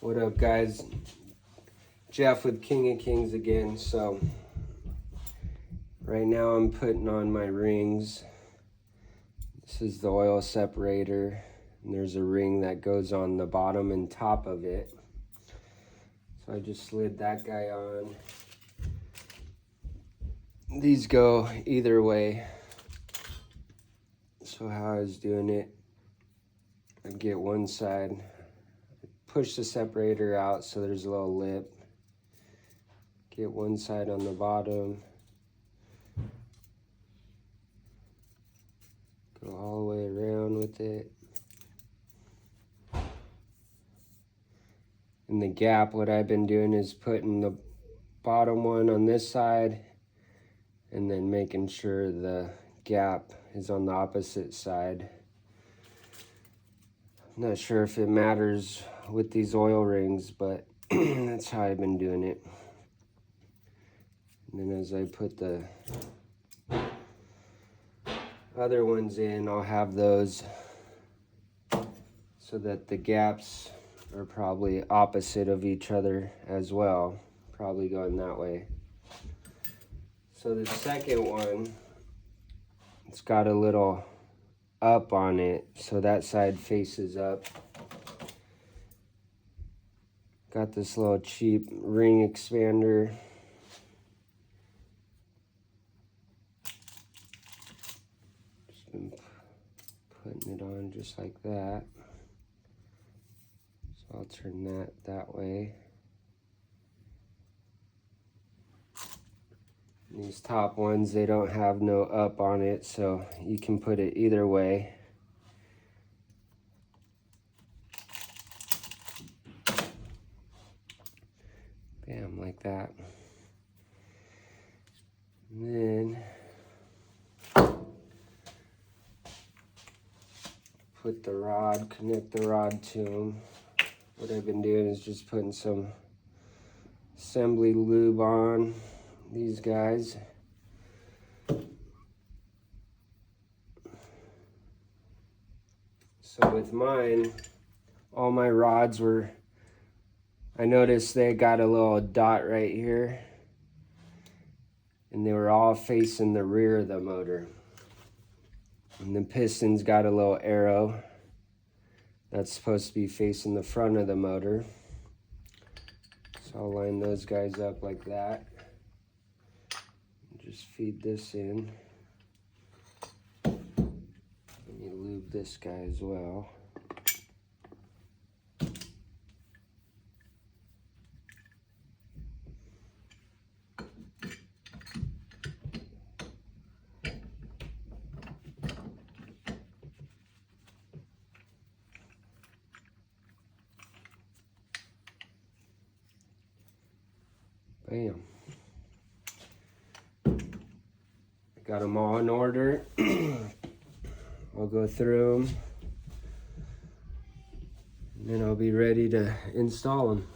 What up, guys? Jeff with King of Kings again. So right now I'm putting on my rings. This is the oil separator, and there's a ring that goes on the bottom and top of it. So I just slid that guy on. These go either way. So how I was doing it, I'd get one side, push the separator out so there's a little lip, get one side on the bottom, go all the way around with it. In the gap, what I've been doing is putting the bottom one on this side and then making sure the gap is on the opposite side. I'm not sure if it matters with these oil rings, but that's how I've been doing it. And then as I put the other ones in, I'll have those so that the gaps are probably opposite of each other as well, probably going that way. So the second one, it's got a little up on it, so that side faces up. Got this little cheap ring expander. Just been putting it on just like that. So I'll turn that way. And these top ones, they don't have no up on it, so you can put it either way. Bam, like that. And then put the rod, connect the rod to them. What I've been doing is just putting some assembly lube on these guys. So with mine, all my rods were, I noticed they got a little dot right here, and they were all facing the rear of the motor. And the piston's got a little arrow that's supposed to be facing the front of the motor. So I'll line those guys up like that. Just feed this in. Let me lube this guy as well. Bam. Got them all in order. I'll go through them, and then I'll be ready to install them.